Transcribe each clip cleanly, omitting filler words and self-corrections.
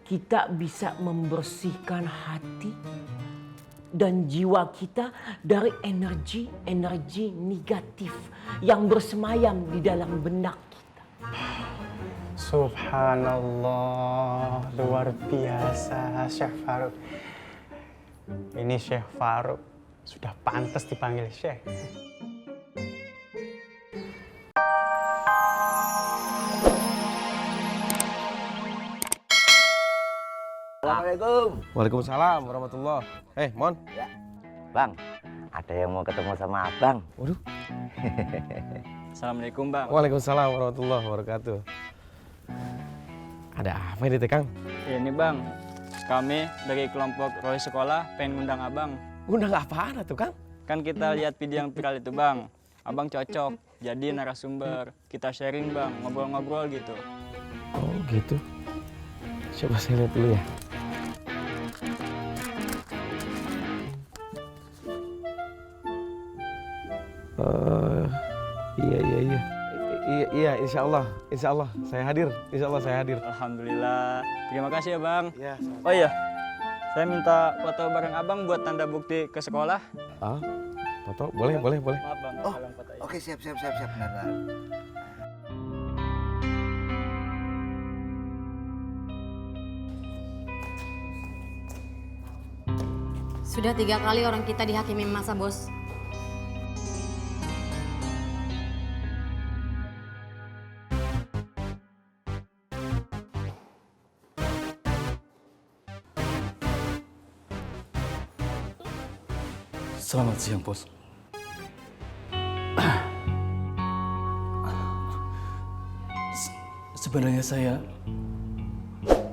kita bisa membersihkan hati dan jiwa kita dari energi-energi negatif yang bersemayam di dalam benak kita. Subhanallah, luar biasa Syekh Faruk. Ini Syekh Faruk sudah pantas dipanggil Syekh. Assalamualaikum. Waalaikumsalam warahmatullah. Mon. Ya. Bang, ada yang mau ketemu sama abang. Waduh. Assalamualaikum Bang. Waalaikumsalam warahmatullahi wabarakatuh. Ada apa ini Kang? Ini Bang, kami dari kelompok Roy Sekolah pengen ngundang Abang. Undang apaan tuh Kang? Kan kita lihat video yang viral itu Bang. Abang cocok jadi narasumber. Kita sharing Bang, ngobrol-ngobrol gitu. Oh gitu. Coba saya lihat dulu ya. Iya, insya Allah saya hadir, Alhamdulillah. Terima kasih ya Bang. Ya. Oh iya, saya minta foto bareng Abang buat tanda bukti ke sekolah. Ah, foto boleh. Maaf Bang, Oh, Abang foto ya. oke siap. Benar. Sudah 3 kali orang kita dihakimi masa, Bos. Selamat siang, Bos. Sebenarnya saya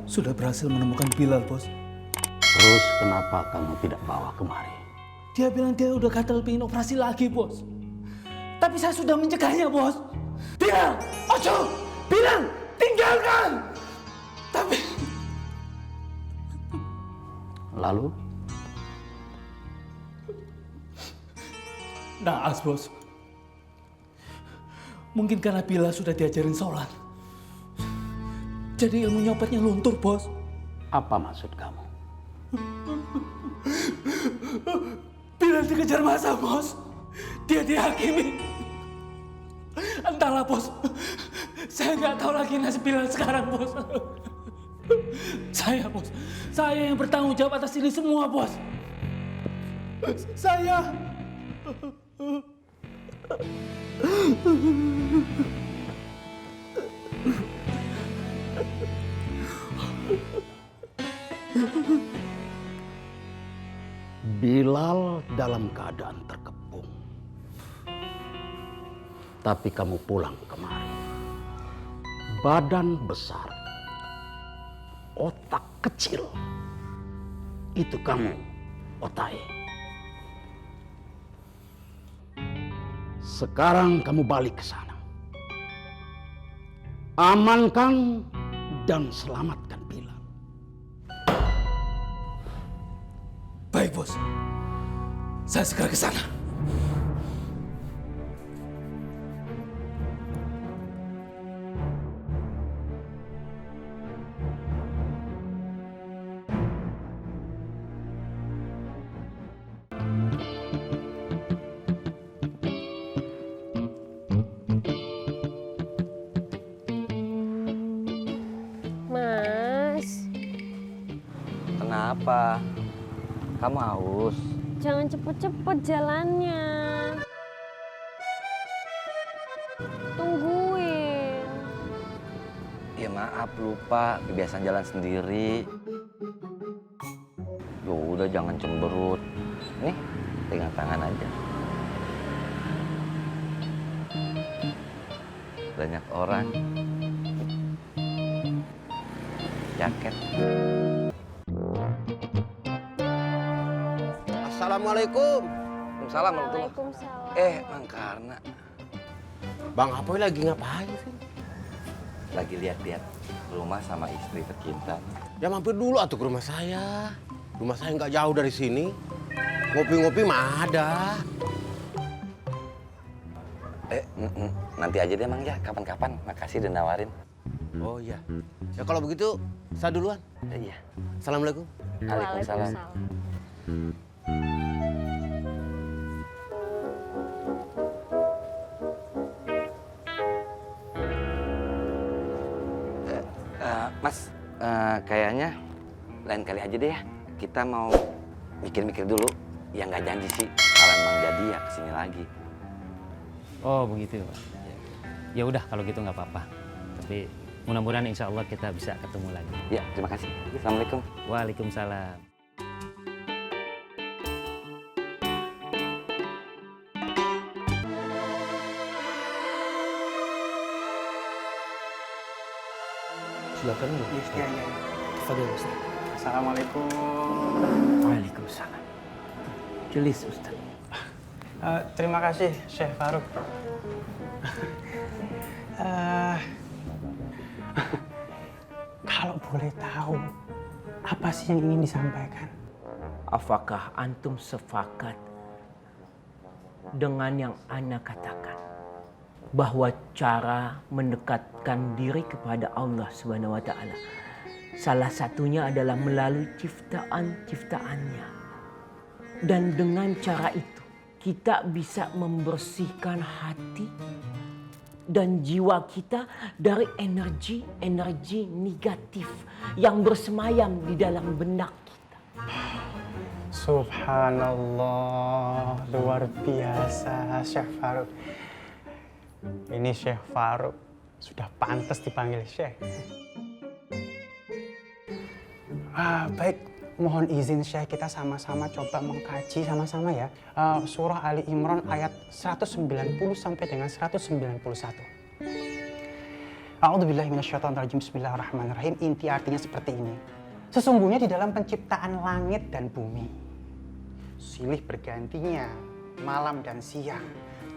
sudah berhasil menemukan Bilal, Bos. Terus kenapa kamu tidak bawa kemari? Dia bilang dia udah gagal pengen operasi lagi, Bos. Tapi saya sudah mencegahnya, Bos. Dia, ojo, bilang tinggalkan. Tapi Lalu? naas, Bos. Mungkin karena Bilal sudah diajarin sholat. Jadi ilmu nyopetnya luntur, Bos. Apa maksud kamu? Bilal dikejar masa, Bos. Dia dihakimi. Entahlah, Bos. Saya nggak tahu lagi nasib Bilal sekarang, Bos. Saya, Bos. Saya yang bertanggung jawab atas ini semua, Bos. Saya. Bilal dalam keadaan terkepung. Tapi kamu pulang kemari. Badan besar. Otak kecil. Itu kamu, Otai. Sekarang kamu balik ke sana. Amankan dan selamatkan Bilal. Baik, Bos. Saya segera ke sana. Mas, Kenapa? Kamu haus? jangan cepet-cepet jalannya. Tungguin. Ya maaf, lupa. Kebiasaan jalan sendiri. Yo udah jangan cemberut. Nih, pegang tangan aja. Banyak orang. Jaket. Assalamualaikum. Waalaikumsalam warahmatullahi. Waalaikumsalam. Mang Karna. Bang Apoy lagi ngapain sih? Lagi lihat-lihat rumah sama istri tercinta. Ya mampir dulu atuh ke rumah saya. Rumah saya nggak jauh dari sini. Ngopi-ngopi mah ada. Nanti aja deh Mang ya, kapan-kapan. Makasih udah nawarin. Oh iya. Ya kalau begitu saya duluan. Iya. Assalamualaikum. Waalaikumsalam. Mas, kayaknya lain kali aja deh ya. Kita mau mikir-mikir dulu. Ya nggak janji sih. Kalau emang jadi ya kesini lagi. Oh begitu Pak. Ya udah kalau gitu nggak apa-apa. Tapi mudah-mudahan insya Allah kita bisa ketemu lagi. Ya, terima kasih. Assalamualaikum. Waalaikumsalam. Silakan. Iya. Fadil Ustaz. Assalamualaikum. Waalaikumsalam. Jelis Ustaz. Terima kasih Syekh Faruk. Kalau boleh tahu, apa sih yang ingin disampaikan? Apakah antum sepakat dengan yang ana katakan? Bahwa cara mendekatkan diri kepada Allah Subhanahu wa taala salah satunya adalah melalui ciptaan-ciptaannya. Dan dengan cara itu kita bisa membersihkan hati dan jiwa kita dari energi-energi negatif yang bersemayam di dalam benak kita. Subhanallah, luar biasa Syekh Faruk. Ini Syekh Faruk sudah pantas dipanggil Syekh. Baik, mohon izin Syekh, kita sama-sama coba mengkaji sama-sama ya. Surah Ali Imran ayat 190 sampai dengan 191. A'udzubillahi minasyaitonirrajim. Bismillahirrahmanirrahim. Inti artinya seperti ini. Sesungguhnya di dalam penciptaan langit dan bumi, silih bergantinya malam dan siang,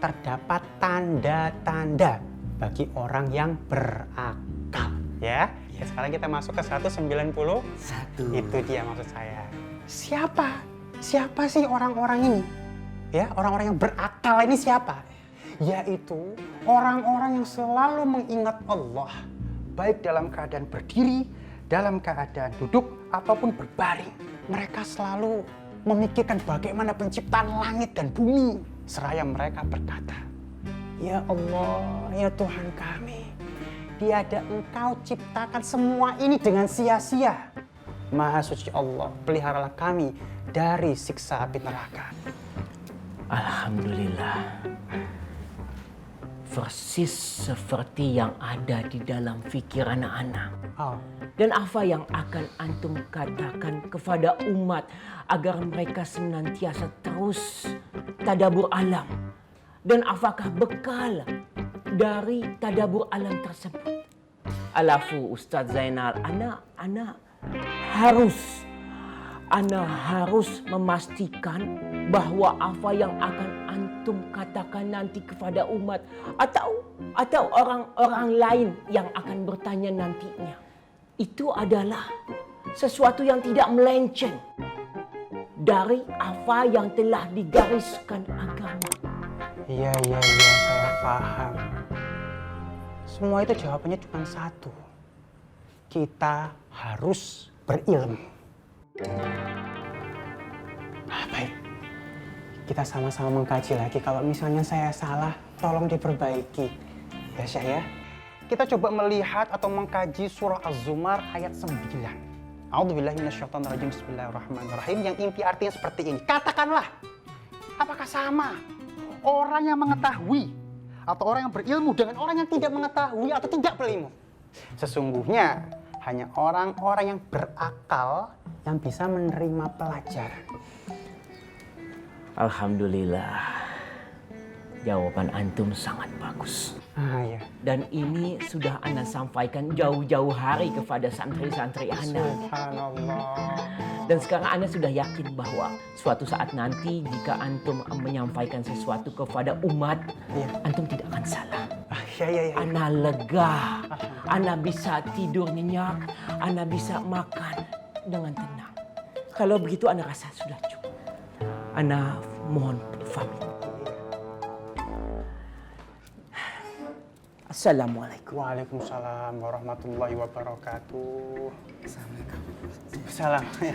terdapat tanda-tanda bagi orang yang berakal. Ya. Sekarang kita masuk ke 191. Itu dia maksud saya. Siapa sih orang-orang ini? Ya, orang-orang yang berakal ini siapa? Yaitu orang-orang yang selalu mengingat Allah, baik dalam keadaan berdiri, dalam keadaan duduk, ataupun berbaring. Mereka selalu memikirkan bagaimana penciptaan langit dan bumi. Seraya mereka berkata, "Ya Allah, ya Tuhan kami, tiada Engkau ciptakan semua ini dengan sia-sia. Maha suci Allah, peliharalah kami dari siksa api neraka." Alhamdulillah. Persis seperti yang ada di dalam pikiran anak. Dan apa yang akan antum katakan kepada umat agar mereka senantiasa terus tadabbur alam? Dan apakah bekal dari tadabbur alam tersebut? Alafu Ustadz Zainal, ana harus memastikan bahwa apa yang akan antum katakan nanti kepada umat atau orang-orang lain yang akan bertanya nantinya, itu adalah sesuatu yang tidak melenceng dari apa yang telah digariskan agama. Iya, saya paham. Semua itu jawabannya cuma satu. Kita harus berilmu. Baik, kita sama-sama mengkaji lagi. Kalau misalnya saya salah, tolong diperbaiki. Ya Syekh ya. Kita coba melihat atau mengkaji surah Az-Zumar ayat 9. A'udzubillahi minasyaitonirrajim. Bismillahirrahmanirrahim. Yang inti artinya seperti ini. Katakanlah, apakah sama orang yang mengetahui atau orang yang berilmu dengan orang yang tidak mengetahui atau tidak berilmu? Sesungguhnya hanya orang-orang yang berakal yang bisa menerima pelajaran. Alhamdulillah. Jawaban antum sangat bagus. Ya. Dan ini sudah ana sampaikan jauh-jauh hari kepada santri-santri ana. Subhanallah. Dan sekarang ana sudah yakin bahwa suatu saat nanti jika antum menyampaikan sesuatu kepada umat, antum tidak akan salah. Ya. Ana lega, ana bisa tidur nyenyak, ana bisa makan dengan tenang. Kalau begitu ana rasa sudah cukup. Ana mohon pamit. Assalamualaikum. Waalaikumsalam warahmatullahi wabarakatuh. Assalamualaikum. Salam. Ya.